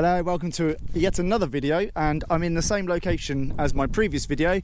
Hello, welcome to yet another video, and I'm in the same location as my previous video.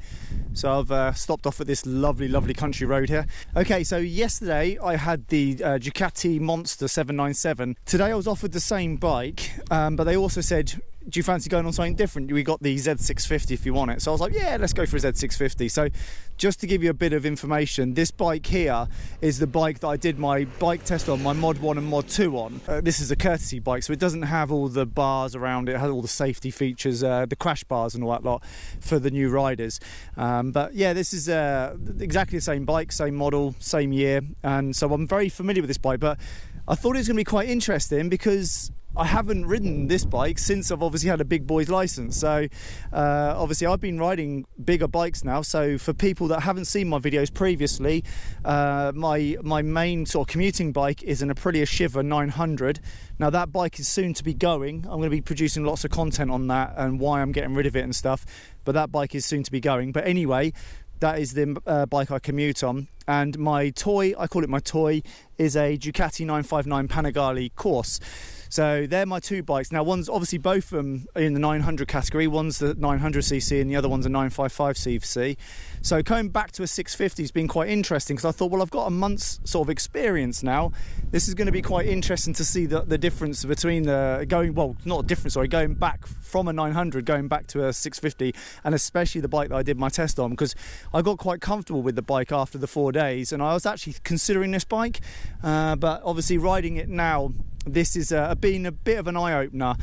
So I've stopped off at this lovely country road here. Okay, so yesterday I had the Ducati Monster 797. Today I was offered the same bike, but they also said, do you fancy going on something different? We got the Z650 if you want it. So I was like, yeah, let's go for a Z650. So just to give you a bit of information, this bike here is the bike that I did my bike test on, my Mod 1 and Mod 2 on. This is a courtesy bike, so it doesn't have all the bars around it. It has all the safety features, the crash bars and all that lot for the new riders. But yeah, this is exactly the same bike, same model, same year. And so I'm very familiar with this bike, but I thought it was going to be quite interesting because I haven't ridden this bike since I've obviously had a big boy's license. So obviously I've been riding bigger bikes now. So for people that haven't seen my videos previously, my main sort of commuting bike is an Aprilia Shiver 900. Now that bike is soon to be going. I'm going to be producing lots of content on that and why I'm getting rid of it and stuff. But that bike is soon to be going. But anyway, that is the bike I commute on. And my toy, I call it my toy, is a Ducati 959 Panigale Course. So they're my two bikes. Now one's obviously both of them in the 900 category. One's the 900cc and the other one's a 955cc. So coming back to a 650 has been quite interesting because I thought, well, I've got a month's sort of experience now. This is going to be quite interesting to see the difference between going back from a 900 going back to a 650, and especially the bike that I did my test on, because I got quite comfortable with the bike after the 4 days and I was actually considering this bike, but obviously riding it now, this is been a bit of an eye-opener,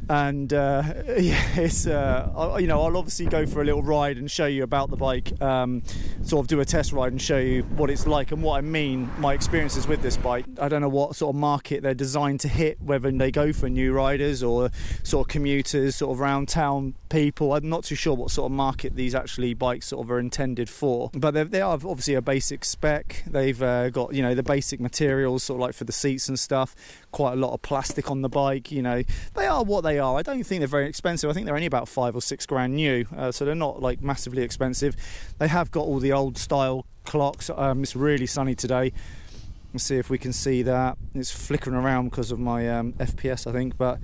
and yeah, it's I'll obviously go for a little ride and show you about the bike, sort of do a test ride and show you what it's like and what I mean, my experiences with this bike. I don't know what sort of market they're designed to hit, whether they go for new riders or sort of commuters, sort of round town people. I'm not too sure what sort of market these actually bikes sort of are intended for, but they are obviously a basic spec. They've got, you know, the basic materials sort of like for the seats and stuff, quite a lot of plastic on the bike. You know, they are what they are. I don't think they're very expensive. I think they're only about 5 or 6 grand new, so they're not like massively expensive. They have got all the old style clocks. It's really sunny today. Let's see if we can see that. It's flickering around because of my FPS, I think, but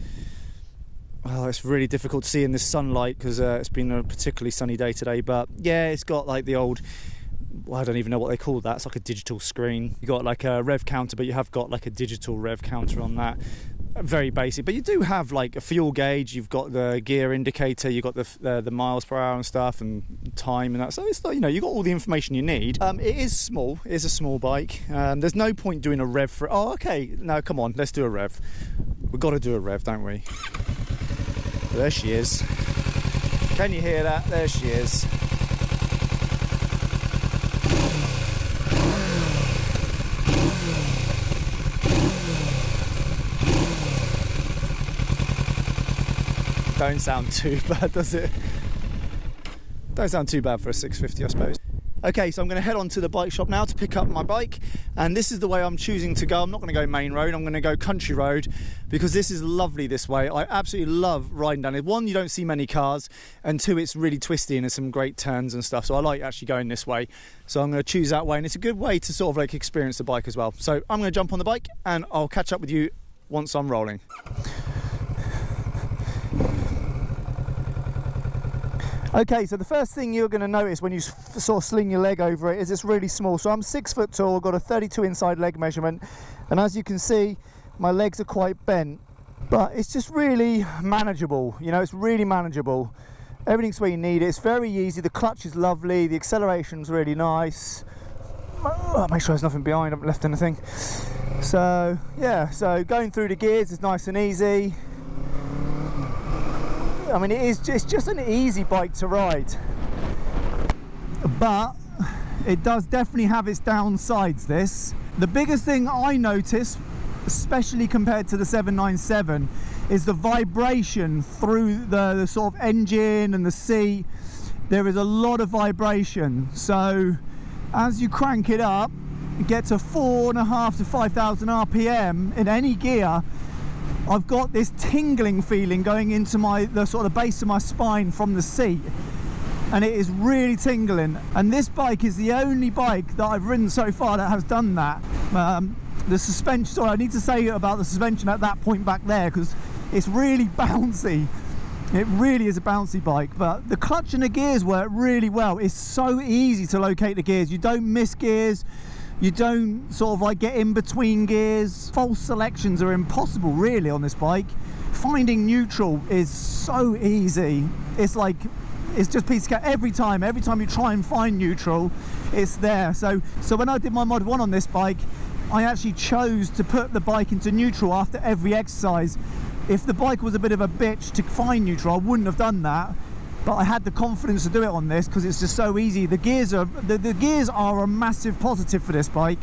it's really difficult to see in this sunlight because it's been a particularly sunny day today. But yeah, it's got like the old, well, I don't even know what they call that. It's like a digital screen. You got like a rev counter, but you have got like a digital rev counter on that. Very basic, but you do have like a fuel gauge. You've got the gear indicator. You've got the miles per hour and stuff, and time and that. So it's like, you know, you got all the information you need. It is small. It is a small bike. There's no point doing a rev for. Oh, okay. No, come on. Let's do a rev. We've got to do a rev, don't we? There she is. Can you hear that? There she is. Don't sound too bad, does it? Don't sound too bad for a 650, I suppose. Okay, so I'm going to head on to the bike shop now to pick up my bike, and this is the way I'm choosing to go. I'm not going to go main road, I'm going to go country road, because this is lovely this way. I absolutely love riding down it. One, you don't see many cars, and two, it's really twisty and there's some great turns and stuff, so I like actually going this way. So I'm going to choose that way, and it's a good way to sort of like experience the bike as well. So I'm going to jump on the bike and I'll catch up with you once I'm rolling. Okay, so the first thing you're going to notice when you sort of sling your leg over it is it's really small. So I'm 6 foot tall, got a 32 inside leg measurement, and as you can see, my legs are quite bent, but it's just really manageable. You know, it's really manageable. Everything's where you need it. It's very easy. The clutch is lovely. The acceleration's really nice. Make sure there's nothing behind. I haven't left anything. So yeah, so going through the gears is nice and easy. I mean, it's just an easy bike to ride, but it does definitely have its downsides, this. The biggest thing I notice, especially compared to the 797, is the vibration through the sort of engine and the seat. There is a lot of vibration, so as you crank it up, you get to 4.5 to 5,000 RPM in any gear. I've got this tingling feeling going into the sort of base of my spine from the seat, and it is really tingling. And this bike is the only bike that I've ridden so far that has done that. The suspension, sorry, I need to say about the suspension at that point back there, because It's really bouncy. It really is a bouncy bike, but the clutch and the gears work really well. It's so easy to locate the gears. You don't miss gears. You don't sort of like get in between gears. False selections are impossible really on this bike. Finding neutral is so easy. It's like, it's just piece of cake. Every time you try and find neutral, it's there. So when I did my Mod 1 on this bike, I actually chose to put the bike into neutral after every exercise. If the bike was a bit of a bitch to find neutral, I wouldn't have done that. But I had the confidence to do it on this because it's just so easy. The gears are a massive positive for this bike.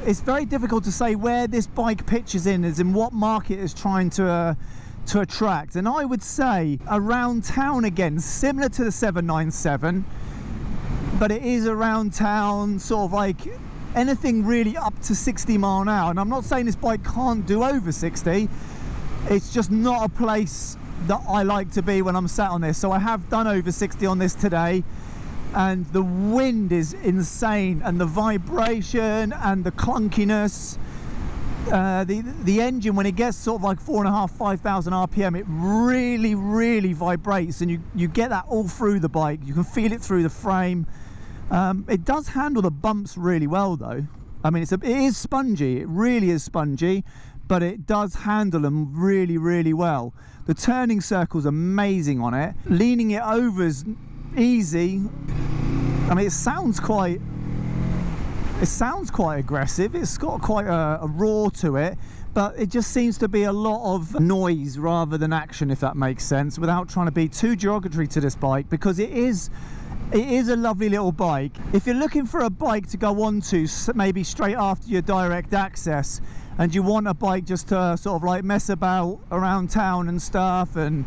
It's very difficult to say where this bike pitches in, as in what market it's trying to attract. And I would say around town again, similar to the 797, but it is around town, sort of like anything really up to 60 mile an hour. And I'm not saying this bike can't do over 60. It's just not a place that I like to be when I'm sat on this. So I have done over 60 on this today, and the wind is insane, and the vibration and the clunkiness. The engine, when it gets sort of like 4.5-5,000 RPM, it really vibrates, and you get that all through the bike. You can feel it through the frame. It does handle the bumps really well though. I mean, it is spongy. It really is spongy, but it does handle them really well. The turning circle's amazing on it. Leaning it over is easy. I mean, it sounds quite aggressive. It's got quite a roar to it, but it just seems to be a lot of noise rather than action, if that makes sense, without trying to be too derogatory to this bike, because it is a lovely little bike. If you're looking for a bike to go on to maybe straight after your direct access, and you want a bike just to sort of like mess about around town and stuff, and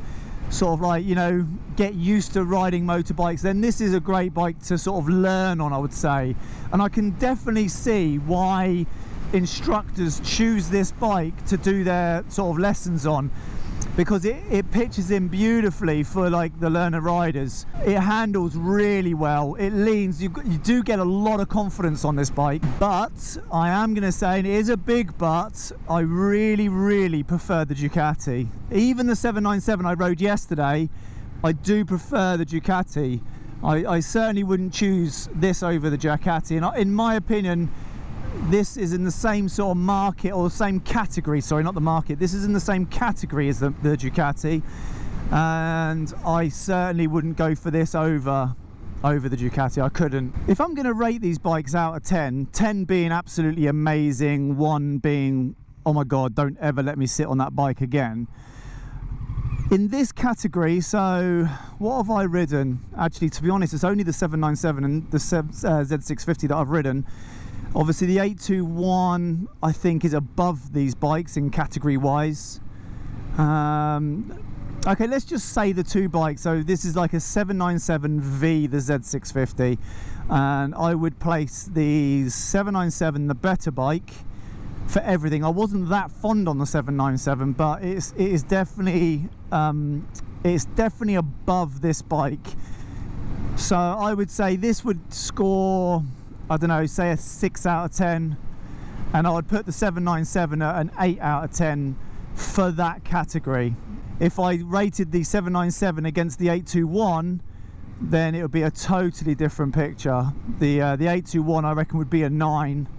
sort of like, you know, get used to riding motorbikes, then this is a great bike to sort of learn on, I would say. And I can definitely see why instructors choose this bike to do their sort of lessons on, because it pitches in beautifully for like the learner riders. It handles really well. It leans. You do get a lot of confidence on this bike, but I am going to say, and it is a big but, I really prefer the Ducati. Even the 797 I rode yesterday, I do prefer the Ducati. I certainly wouldn't choose this over the Ducati, and in my opinion, this is in the same sort of market, or the same category, sorry, not the market. This is in the same category as the Ducati, and I certainly wouldn't go for this over the Ducati. I couldn't. If I'm going to rate these bikes out of 10, 10 being absolutely amazing, 1 being, oh my god, don't ever let me sit on that bike again. In this category, so what have I ridden? Actually, to be honest, it's only the 797 and the Z650 that I've ridden. Obviously the 821 I think is above these bikes in category wise. Okay, let's just say the two bikes. So this is like a 797V, the Z650, and I would place the 797 the better bike for everything. I wasn't that fond on the 797, but it is definitely above this bike. So I would say this would score, I don't know, say a 6 out of 10, and I would put the 797 at an 8 out of 10 for that category. If I rated the 797 against the 821, then it would be a totally different picture. The 821 I reckon would be a 9,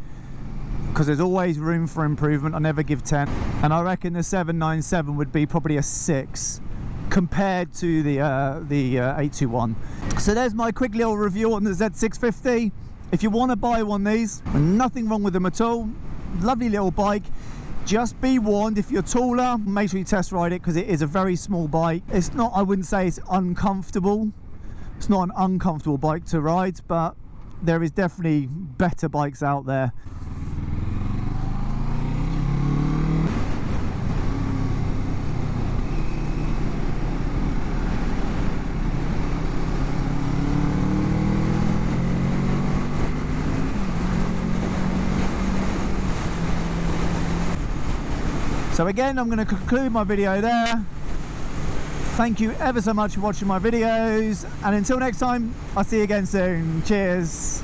because there's always room for improvement. I never give 10, and I reckon the 797 would be probably a 6 compared to the 821. So there's my quick little review on the Z650. If you want to buy one of these, nothing wrong with them at all. Lovely little bike. Just be warned, if you're taller, make sure you test ride it, because it is a very small bike. It's not, I wouldn't say it's uncomfortable. It's not an uncomfortable bike to ride, but there is definitely better bikes out there. So again, I'm going to conclude my video there. Thank you ever so much for watching my videos, and until next time, I'll see you again soon. Cheers.